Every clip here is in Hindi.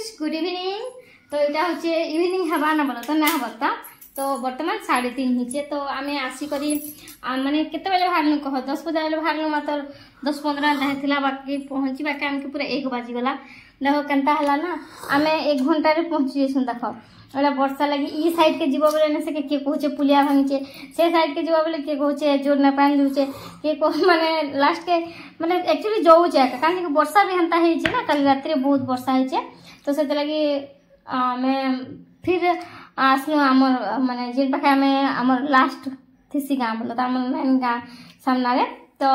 Friends good evening. तो यहाँ हूँ इवनिंग हवा ना बोलो तो ना हवा तो बर्तमान 3:30 होचे तो आम आसिक माने केते बेले बाहर कह 10 बजे बेले बाहर मात्र 10-15 जाता बाकी पहुँची बाकी आमके पूरा 1 बाजीगला। देख केन्ता है ना आम 1 घंटे पहुँची जाइसु। देख एटा वर्षा लगी ई साइड के जीव बोले से किए कहे पुलिया भांगे से साइड के जीव बोले किए कहे जोर ना पानी दूचे किए माने लास्ट के माने एक्चुअली जाऊे कहीं वर्षा भी हेन्ता ना कल रात बहुत वर्षा होचे तो से लगी मैं फिर आसलु आमर माने जेन पाखे आम आमर लास्ट थीसी गाँ बोल तो आम गाँ सामने तो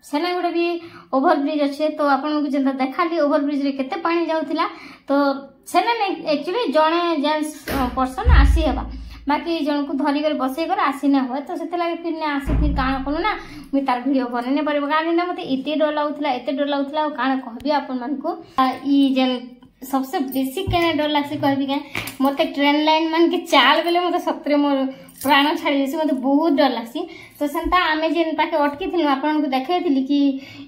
सेने गोटे भी ओभरब्रिज अच्छे तो आपको जेनता देखा ओभरब्रिज रे केते पानी जाऊला तो सेने एक्चुअली जड़े जेन्ट्स पर्सन आसी हेबा बाकी जन को धरिक बसई कर आसी ना हुए तो से फिर ना आसी फिर काण कलु ना मुझे तार भिड बन पार कहीं मत एत डर लगुला काण कहबी आपण मानकु जेन सबसे बेसिक क्या डर लगसी कहबी क्या मत ट्रेन लाइन मान के चाल बेले मत सतरे मोर प्राण छाड़ी जासी मत बहुत डर लगसी। तो सेंता आम जेन पाखे अटकी थी आपको देखी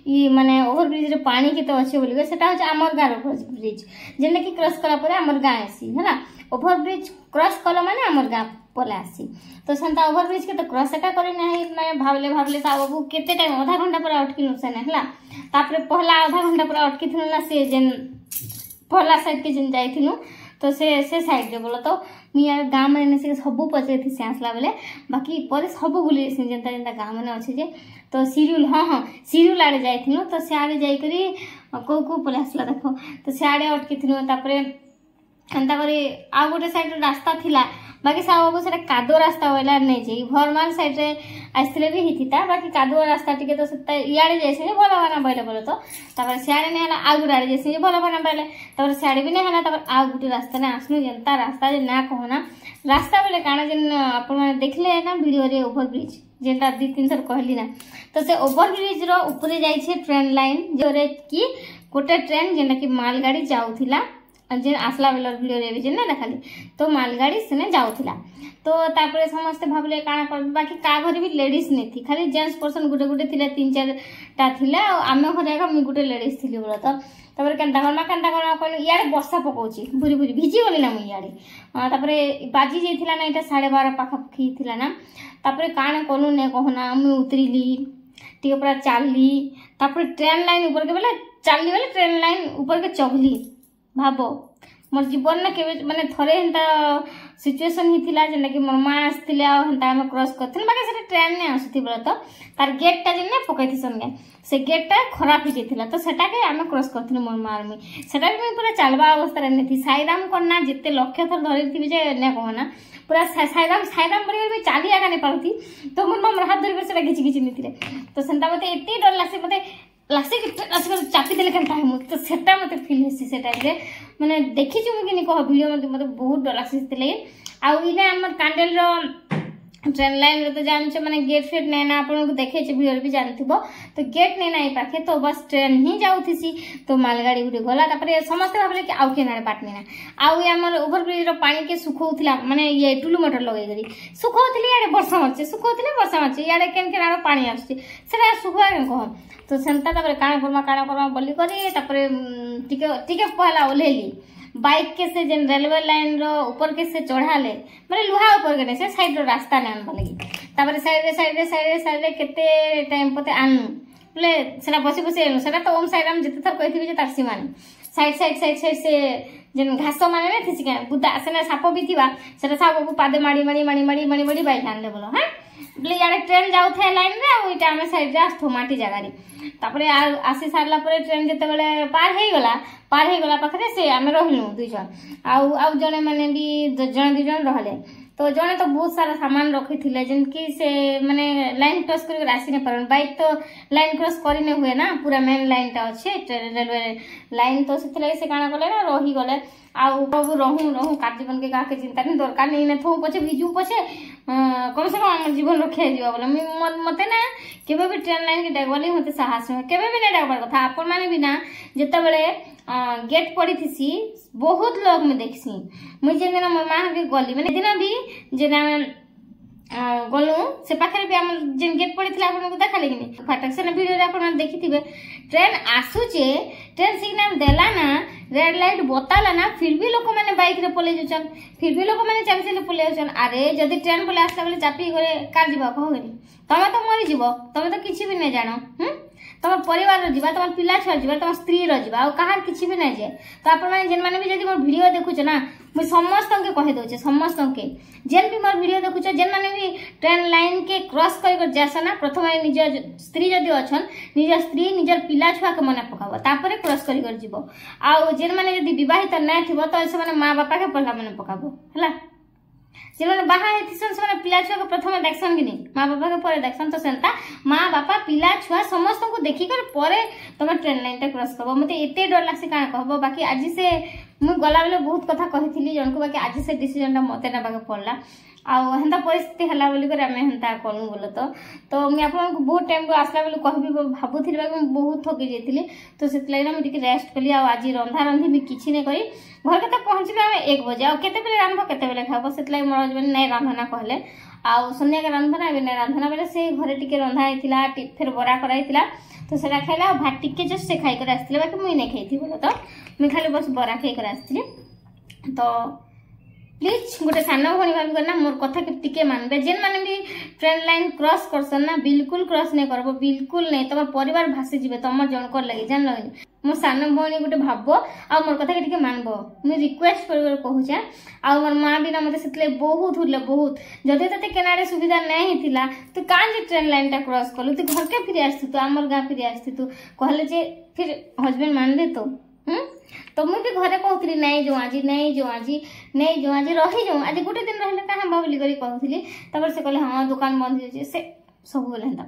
कि माने ओभरब्रिज रे पानी केते अच्छे बोलिए सेटा होचे आमर गाँव ओभरब्रिज जेनटा कि क्रॉस कला परे आमर गाँ आसी है ओभरब्रिज क्रॉस कल माने आमर गाँ पले आसी तो सेंता ओभरब्रिज के तो क्रॉस एटा करी ना माने भावले बाबू केते टाइम आधा घंटा पर अटकी सेने है तापर पहला आधा घंटा पर अटकी थी ना से जेन पहला साइड के जेन जाइथिनु तो से साइड रे बोलो तो मुझे गाँ मैंने से सब पचाई से आसला बेले बाकी पर सब बुले जेनता जेनता गाँ मैंने अच्छे जे तो सिरुल हाँ सिरुल आड़े जाइथिनु तो सियाड़े जाइकरी को पले आसला देख तो सियाड़े अटकी थिनु तापरे एंता करी आ गोटे साइड रास्ता थिला बाकी सब से कादुआ रास्ता वाला नहीं जाए भरमाल साइड रे आसते भी हिता बाकी कादुआ रास्ता टी तो इे जैसे भल भाना बैले बोले तो सियाड़े नहीं है आ गुटे आड़े जैसे भल भाना बैले सियाड़े भी नहीं है आ गोटे रास्ता ने आसनु जनता रास्ता ना कहना रास्ता बोले काଣା जेन आप देखले ना वीडियो रे ओभरब्रिज जेनटा 2-3 थर कहली ना तो से ओभरब्रिज रो ऊपर जाइए ट्रेन लाइन जो कि गोटे ट्रेन जेनटा कि मालगाड़ी जाऊला जेन आसला बेल भिडियो भी जेन देखाली तो मालगाड़ी सेने जाऊला तो तापरे समस्ते भावले काଣା कर बाकी का घर भी लेडीज नहीं थी खाली जेंट्स पर्सन गुटे गुटे थिले 3-4टा थिले आमे घरे का मुई गुटे लेडीज थिली बोला तो तापरे केनता करना कहली इयाडे वर्षा पकाउची भूरी भूरी भिजी गली ना मुई इयाडे तापरे बाजी जाइथिला ना एटा 12:30 पाखापाखी थिला ना तापरे काଣା कलु ने कहना मुई उतरिली टिके पूरा चालली तापरे ट्रेन लाइन ऊपर के बेले चालली बेले ट्रेन लाइन ऊपर के चघली भाव मोर जीवन ना के माने थरे हेन्ता सिचुएशन ही थिला जेना कि मोर मां आस्तिले आ हेन्ता हम क्रॉस करथिन बाकी से ट्रेन ने आसुथि बोला तो तार गेट टा जेने पकैथि संगे से गेट टा खराब हो जेथिला तो सेटा के हम क्रॉस करथिन मोर मार में सेटा भी पूरा चालबा अवस्था रे नेथि साईराम करना जिते लक्ष्य थर धरिथि जे ने कहना पूरा साईराम बड़ी भी चाली आगा ने पाउथि तो मोर मां हाथ धरि सेटा घिची घिची नेथिले तो सेंता मते एते डर लागसे मते लासे कि चापी देले केनता है तो सेटा मते फील हेसी से टाइम रे माने देखि छु कि नि कह वीडियो मते बहुत डर लागसे तले आ इने हमर कांडेल रो ट्रेन लाइन रे तो जान छ माने गेट फेट नै ना आपन को देखे छ वीडियो भी जानथिबो तो गेट नै नाई पाखे तो बस ट्रेन ही जाउथिसी तो मालगाड़ी गुडी गला तापरे समस्त भाबले कि आउ केनारे बाट नै ना आउ हमर ओभरब्रिज रो पानी के सुखौथिला माने ये टुलु मोटर लगै गरी सुखौथिली याडे वर्षा मारছে सुखौथिले वर्षा मारছে याडे केन केनारो पानी आछी सेरा सुखवा कह तो सेंता तापरे काणा करमा बोली करी तापरे टिके पहला ओलेली बाइक के से जेन रेलवे लाइन रो ऊपर के से चढ़ाले माने लुहा ऊपर के से साइड रो रास्ता ने आनबा लगी तापरे साइड रे केते टाइम पते आनु बोले सेना बसी सेना तो ओम साइराम जते थर कहिथि जे तारसी माने साइड से जेन घास माने ने थिसी के बुदा सेना साप भी थिबा सेटा साप को पादे माड़ी बाइक आनले बोलो हां बोले यार ट्रेन जाउ थे लाइन रे आ ओइटा हम साइड रे आस्थो माटी जगह रे तापरे आसी सारला परे ट्रेन जते बेले पार हे गला पाखरे से आम रहिलु 2 जन आउ जने माने भी जने 2 जन रहले तो जने तो बहुत सारा सामान रखी थिले जेन कि से माने लाइन क्रॉस कर आसी ने परन बाइक तो लाइन क्रॉस करी ने हुए ना पूरा मेन लाइन टा अच्छे रेलवे लाइन तो से से काना गले ना रही गले आउ बाबू रहू का जीवन के का के चिंता नहीं दरकार नहीं ने थो पछे भिजू पछे कम से कम हम जीवन रखे जीवा बोले मते ना केबे भी ट्रेन लाइन के डेगवली मते साहस है केबे भी नहीं डेगबार कथा आपन माने बिना जते बेले गेट पड़ी थी बहुत लोग में देखसी मुझे जेन दिन मो मां के गली माने दिन भी जेना गलु से पाखे भी हम जेन गेट पड़ी थिला आपन को देखा लेकिन फाटक से वीडियो रे आपन देखिथिबे ट्रेन आसुचे ट्रेन सिग्नल देला ना रेड लाइट बताला ना फिर भी लोक मैंने बाइक रे पले जाचन फिर भी लोक मैंने चाबी चले पले जाचन। अरे जदि ट्रेन पले आसला बेले चापी करे कार जीवा कहगनी तमे तो मरी जीव तमे तो किछि भी नै जानो तुम परिवार जीवा तुम पिला छुआ जीवा तुम स्त्री रहा आ कहार किसी भी नहीं जाए। तो आपण जेन मैंने भी जब मोर वीडियो देखुच ना मुझे समस्त के कहि दउछे समस्त के जेन भी मोर वीडियो देखुच जेन मैंने भी ट्रेन लाइन के क्रॉस कर जास ना प्रथम निज स्त्री जदि अछन निज स्त्री निजर पिला छुआ के मने पकाबो तापर क्रॉस कर जीवो आ जेन मैंने जदि विवाहित नै थिबो तो से माने मां बापा के पहला मने पकाबो हला जेन बाहा हेतिसन से पिला छुआ के प्रथम देखसन कि नहीं माँ बापा के पर देखसन तो सेंता माँ बापा पिला छुआ समस्त को देखिकर परे तुम ट्रेन लाइन टा क्रॉस करबो। मते एते डर लागसी का कहबो बाकी आज से मु गला बेले बहुत कथा कहिथिली जन को बाकी आज से डिसीजन टा मते नेबा के पड़ला आ हेंता परिस्थिति हला बोली कर आमे हेंता करू बोलो तो मैं आपन को बहुत टाइम को आसला बेले कहबी भाबुथिली बाकी बहुत थकी जेतिली तो सेतलाई ना मैं रेस्ट कली आ आज रंधा रंधी भी किछि नै करी घर के पहुंचले आम 1 बजे आ केते बेले रांधबो केते बेले खाबो सेतलाई मोर हस्बैंड नै रांधना कहले आ संध्या के रांधना एबे नै रांधना बेले से घरे टिके रंधा आइथिला फिर बरा कराइथिला तो सेटा खाइला भात टिके जस्ट से खाइ कर आस्थिले बाकी मुई नै खाइथि बोलो तो मैं खाली बस बरा खाइ कर आस्थिली। तो प्लीज गोटे सान भाई भाभी करना मोर कथा के टिके मानबे जेन माने भी ट्रेन लाइन क्रॉस करसन ना बिल्कुल क्रॉस नहीं करबो बिल्कुल नहीं तुम परिवार भासी जीवे तुम जनकर लगे जान लगे मोर सान भाई गोटे भाबो आ मोर कथा के टिके मानबो मैं रिक्वेस्ट कर कहूचे आ मोर मां भी ना मते सेतले बहुत हुरले बहुत जदि तते केनारे सुविधा नहीं हिथिला तो कान जे ट्रेन लाइन टा क्रॉस करलु तू घर के फिर आस्ती तू हमर गां फिर आस्ती तू कहले जे फिर हस्बैंड मान ले तो मुझे भी घरे कहती नहीं जो आज नहीं जो आज नहीं जो आज रही जाऊँ आज गोटे दिन रही कहाँ भावली करी कहती से कहले हाँ दुकान बंद हो से सब बोले हेन्ता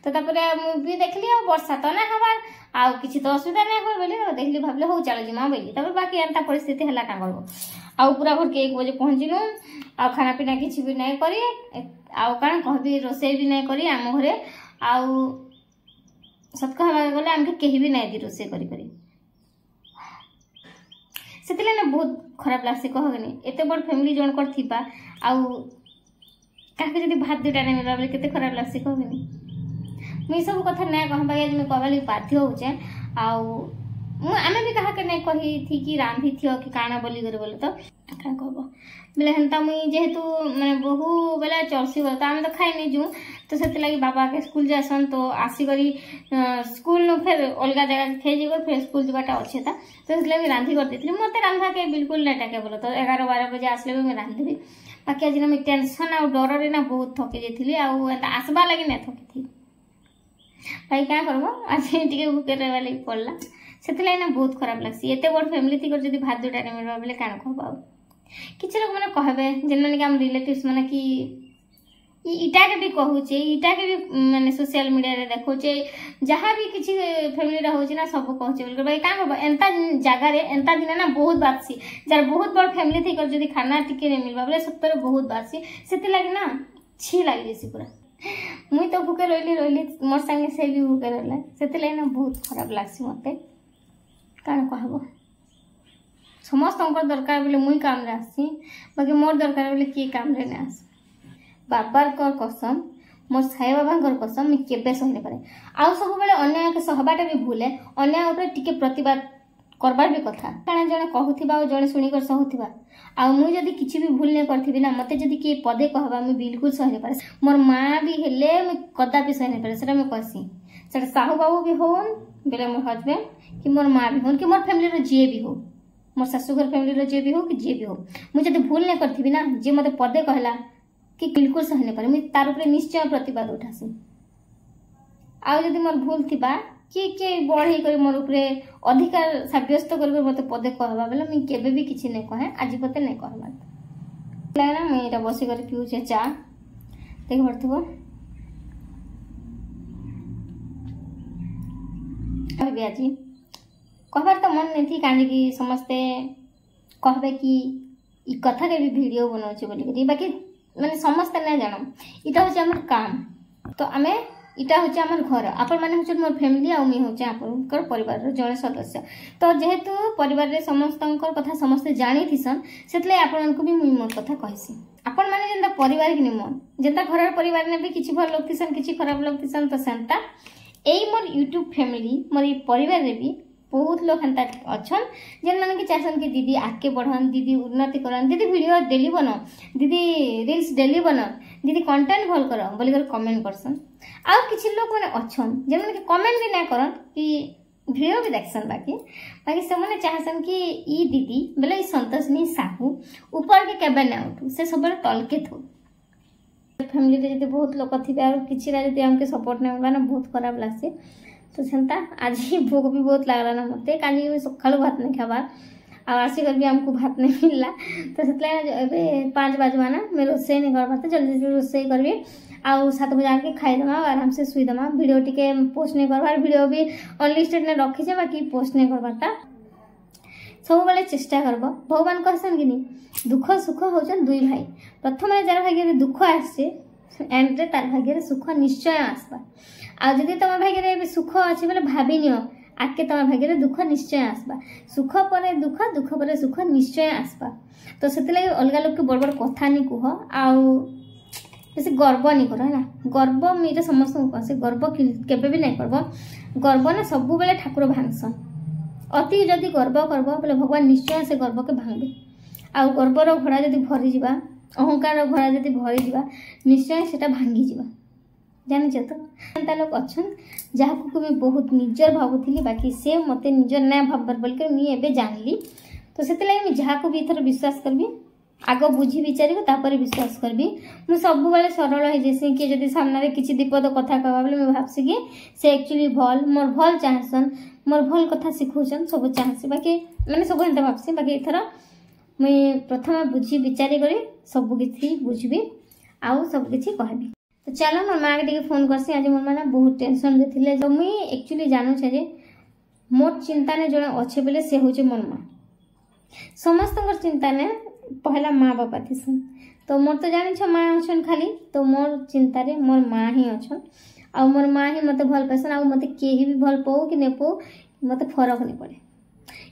तो मुझे देखली वर्षा तो ना हबार आउ किसी तो असुविधा नहीं हो बोले देखली भावले हो चलो जिमा बोली बाकी एंता परिस्थिति है क्या करब आउ पूरा घर के 1 बजे पहुँचलु आ खाना पीना किसी भी नहीं करी आउ कण कहबी रोषे भी नहीं करी आम घरे आउ सत कह गले आमके कहीं भी नहीं दी रोषे करी सेतिले ना बहुत खराब लागसी कहगनी एते बड़ फैमिली जन कर थिबा आउ काके जदी भात दुटा नै मिलबा बेले केते खराब लागसी कहगनी मैं सब कथा नै कहबा आज मैं कहबा बाध्य होचे आउ मु आमे भी कहा के नै कही थी कि रांधी थियो कि काना बोली करे बोले तो का कहबो बेले हंता मुई जेहेतु माने बहु बेला चलसी बोल तो आमे तो खाइ नै जू तो सेते लगी बाबा के स्कूल जासन तो आसी करी स्कूल नु फिर अलगा जगह खे जीगो फिर स्कूल जबाटा अच्छे था तो सेते लगी रांधी कर देथली मते रांधा के बिल्कुल नै टाके बोलो तो 11-12 बजे आसले भी मैं रांधबी बाकी आज मैं टेंशन आ डर रे ना बहुत थके जेथली आ आसबा लगी नै थकी थी भाई क्या करबो आज टिके भूखे रहबा लगी पड़ला सेते लगी ना बहुत खराब लागसी एते बड़ फैमिली थी कर जदी भात दुटा नै मिलबा बेले कान कहबा किछ लोग माने कहबे जेन माने कि हम रिलेटिव्स माने कि इटा के भी कहूचे इटा के भी माने सोशल मीडिया रे देखोचे जहाँ भी किसी फैमिली रे होचे ना सब कहूचे बोल भाई का करबो एंता जगह रे एंता दिन ना बहुत बातसी जार बहुत बड़ फैमिली थी कर जदी खाना टिके नै मिलबा बोले सत्तर बहुत बातसी सेते लागि ना छी लागि जेसी पूरा मुई तो भूखे रोइली मोर संगे से भी भूखे रहला सेते लागि ना बहुत खराब लागसी मते कान कहबो समस्त दरकार बोले मुई काम रे आसी बाकी मोर दरकार बोले किए काम रे ना आसी बाबार कर कसम मोर साई बाबा कसम मैं केबे सही नहीं पारे आउ सब बेले अन्याय के सहबाटा भी भूले अन्याय ऊपर टिके प्रतिवाद करबार भी कथा काना जने कहूथिबा और जने सुनी कर सहूथिबा आ मुई जदी किछि भी भूल नै करथिबी ना मते जदी के पदे कहबा मैं बिल्कुल सही नहीं पारे मोर मां भी हेले मैं कदापि सही नहीं पारे सेटा मैं कहसी सेटा साहू बाबू भी होन बेले मोर हस्बैंड कि मोर मां भी होन कि मोर फैमिली रो जे भी हो मोर सासुघर फैमिली रो जे भी हो कि जे भी हो मुई जदी भूल नै करथिबी ना जे मते पदे कहला कि बिल्कुल सही नहीं पारे मैं तार ऊपर निश्चय प्रतिवाद उठासी आउ जदी मोर भूल थिबा के बढ़ई कर मोर ऊपर अधिकार साब्यस्त कर मते पदे कहबा बेले मैं केबे भी किछि नै कहे आज पते नै कहबा लागना मैं एटा बसी कर पिउ छे चा देख परथबो कहबे आज कहबार तो मन नै थी काहे कि समस्ते कहबे कि ई कथा के भी वीडियो बनाउ छे बोली बाकी माने समस्त ना जानो इटा होचे हमर काम तो आमे इटा होचे हमर घर आपण माने होचे मोर फैमिली आ मी होचे आपनकर परिवार रो जने सदस्य तो जेहेतु परिवार रे समस्तंकर कथा समस्त जानि थिसन सेतले आपण को भी मुई मोर कथा कहिसी आपण माने जेंता परिवार कि निमन जेंता घर परिवार ने भी किछि भल लोग थिसन किछि खराब लोग थिसन तो सेंता यही मोर यूट्यूब फैमिली मोर परिवार रे भी बहुत लोग हेन्ता अच्छन जेन माने कि चाहसन कि दीदी आगे बढ़न, दीदी उन्नति करन, दीदी वीडियो डेली बनो, दीदी रील्स डेली बनो, दीदी कंटेंट भल कर बोली कर कमेंट करसन। आ किछि लोग माने अच्छन जेन माने कि कमेंट भी ना करन कि वीडियो भी देखसन, बाकी बाकी से माने चाहसन कि ई दीदी बोले ई संतोषनी साहू ऊपर के केबे ना उठू, से सब तल के थू। फैमिली रे जदि बहुत लोग थिबे और किछि रा जदि हमके सपोर्ट नै होला ना बहुत खराब लागसे। तो सेंता आज ही भूख भी बहुत लागला ना मते, काली भी सकाळु भात नै खाबार आ आसी कर भी हमको भात नै मिलला। तो सेतला एबे 5 बजवा ना मैं रोसे नै करबा, तो जल्दी जल्दी रोसे करबी आ 7 बजे आके खाई दमा आराम से सुई दमा। वीडियो टिके पोस्ट नै करबार, वीडियो भी अनलिस्टेड नै रखी छे बाकी पोस्ट नै करबाता सब बेले चेष्टा करबो। भगवान कहसन कि नहीं दुख सुख होचन दुई भाई, प्रथम जार भाग्य रे दुख आसे एंड रे तार भाग्य रे सुख निश्चय आसबा। आ जदि तम भाग्य रे सुख अछि बोले भाबी नियो आके तम भाग्य रे दुख निश्चय आसबा। सुख परे दुख, दुख परे सुख निश्चय आसबा। तो सेते लागि अलगा लोग के बड़ बड़ कथा नि कुह आउ बेसी गर्व नि करो ना। गर्व मेरे समस्त से गर्व केबे भी नहीं करबो। गर्व ना सब बेले ठाकुर भांगसन, अति जदि गर्व करबो बोले भगवान निश्चय से गर्व के भांगबे। आ गर्वर घोड़ा जदि भरी जिबा, अहंकार घोड़ा जदि भरी जिबा निश्चय सेटा भांगी जिबा। जानि छ तो एंता लोग अच्छन जहा को भी बहुत निजर भाबुथिली, बाकी से मते निजर ना भाबबर बोल के मी एबे जानली। तो सेते लागि मी जहा को भी इथर विश्वास करबी, आगो बुझी विचारी तापर विश्वास करबी। मु सब बेले सरल है जैसे कि जदि सामने रे किछि विपद कथा कहबा बोले मैं भाबसी कि से एक्चुअली भल मोर भल चाहसन, मोर भल कथा सिखौछन सब चाहसी, बाकी माने सब एंता भाबसी। बाकी इथर मैं प्रथम बुझी विचारी करी सब किछि बुझबी आउ सब किछि कहबी। तो चलो मोर माँ के फोन करसी। आज मोर माँ बहुत टेंशन रे थिले, जो मुई एक्चुअली जानू छे जे मोर चिंता ने जने अच्छे बेले से होचे मोर माँ। समस्त चिंता ने पहला माँ बापा थीसन, तो मोर तो जानी छ माँ अछन खाली, तो मोर चिंता रे मोर माँ ही अछन। आ मोर माँ ही मते भल पैसन, आ मते केही भी भल पाऊ कि नै पाऊ मते फरक नहीं पड़े।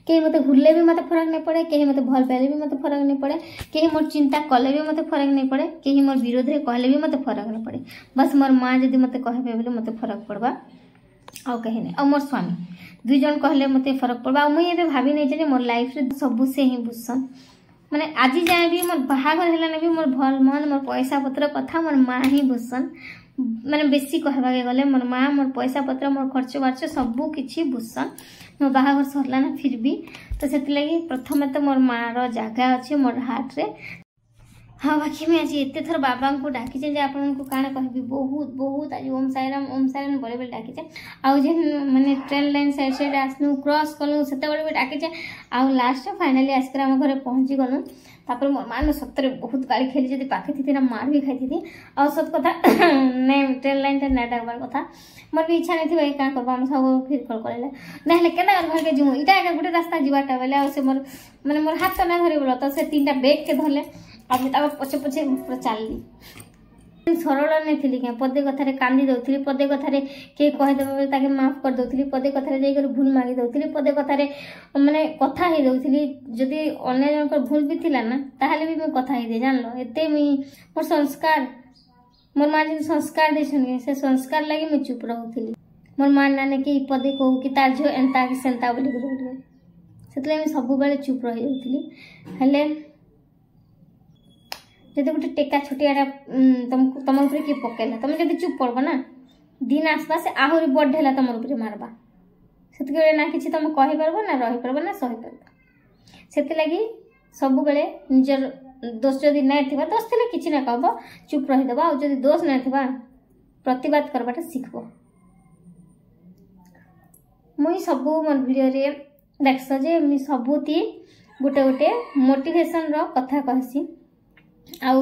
कहीं मते भूलले भी मते फरक नहीं पड़े, कहीं मते भल पाइले भी मते फरक नहीं पड़े, कहीं मोर चिंता कले भी मते फरक नहीं पड़े, कहीं मोर विरोध रे कहले भी मते फरक नहीं पड़े। बस मोर माँ जदि मते कहबे बोले मते फरक पड़बा आ कहीं नहीं। आ मोर स्वामी दुई जन कहले मते फरक पड़बा। मुई एबे भाबी नहीं जे मोर लाइफ रे सब से ही बुझसन, माने आज जाए भी मोर बाहागर हेला भी मोर भल मन मोर पैसा पत्र कथा मोर माँ ही बुझसन। माने बेसी कहबा के गले मोर माँ मोर पैसा पत्र मोर खर्च बार्च सब किछि बुझसन। मोर बाहागर सरला ना फिर भी, तो सेति लागि प्रथम तो मोर माँ रो जागा अछि मोर हार्ट रे। हाँ बाकी मैं आज एते थर बाबा को डाकी जे आपन को काना कहबी बहुत बहुत आज ओम साईराम बड़े बड़े डाकी जे आउ जे माने ट्रेन लाइन साइड साइड आसनु क्रॉस कलु सेते बड़े बड़े डाकी जे आउ लास्ट फाइनली आसकर हम घरे पहुंची गनु। तापर मोर मान सतरे बहुत गाड़ी खेली जदी पाखे थी ना मार भी खाई थी। आ सब कथा नै ट्रेन लाइन ते ना डाकबार कथा मोर भी इच्छा नै थी भाई का करबा हम सब फिर कॉल करले नहले केना घर के जमु इटा एक गुटे रास्ता जीवाटा बेले आ से मोर माने मोर हाथ तो ना धरि बोलो, तो से तीनटा बैग के धरले आगे पछे पछे पूरा चलली। सरल नहीं थी क्या पदे कथारे कांदी दौली, पदे कथारे किए कहीदेवे ताके माफ कर दौली, पदे कथारे जाकर भूल मागी दौली, पदे कथारे माने कथा ही दौली। जदि अन्य जनकर भूल भी थिला ना ताहले भी मैं कथा ही दे जान लो एते मोर संस्कार मोर माँ जी संस्कार देछन से संस्कार लगी मैं चुप रहउथिली। मोर माँ नाने के पदे कहू कि तार झियो एंता कि सेंता बोली बोलले सेतले मैं सब बेले चुप रही जाउथिली। हेले जदि गोटे टेका छोटिया तुम ऊपर किए पकेला तुम जब चुप पड़ब ना दिन आसवा से आहरी बढ़ेला तुम ऊपर मारबा से ना कि तुम कही पारब ना रही पारब ना सही पारब। से लगी सब बेले निजर दोष जदि ना थिबा दोष थिले किछि ना कहब चुप रहीदेव आ जदि दोष ना थिबा प्रतिवाद करबाटा शिखब। मुई सब मोर वीडियो रे देखस जे मुई सबुती गोटे गोटे मोटिवेशन रो कथा कहसी आउ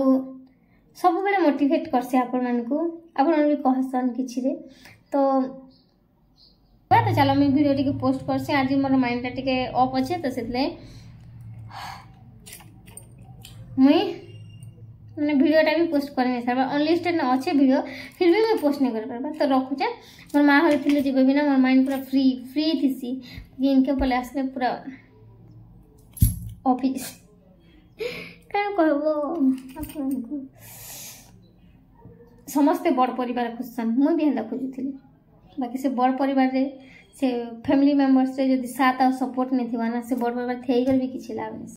सब बेले मोटिवेट करसी आपण मानकू आपण भी कहसन किछि रे। तो चलो मैं वीडियो टिके पोस्ट करसी। आज मोर माइंड टा टिके ऑफ अछि तो सेतले मुई माने वीडियो टा भी पोस्ट करने नहीं सरबा अनलिस्टेड न अच्छे वीडियो फिर भी मैं पोस्ट नहीं कर परबा। तो रखुचे मोर माँ हरि थिले जेबे बिना मोर माइंड पूरा फ्री थिसी इनके पले आसले पूरा ऑफिस क्या कहबो आपको समस्ते बड़ परिवार खुशन मुई भी हेला खोजुथिली बाकी से बड़ परिवार रे से फैमिली मेंबर्स रे जदि साथ और सपोर्ट नहीं थिबा ना से बड़ परिवार थेई कर भी किछि लाभ नहीं।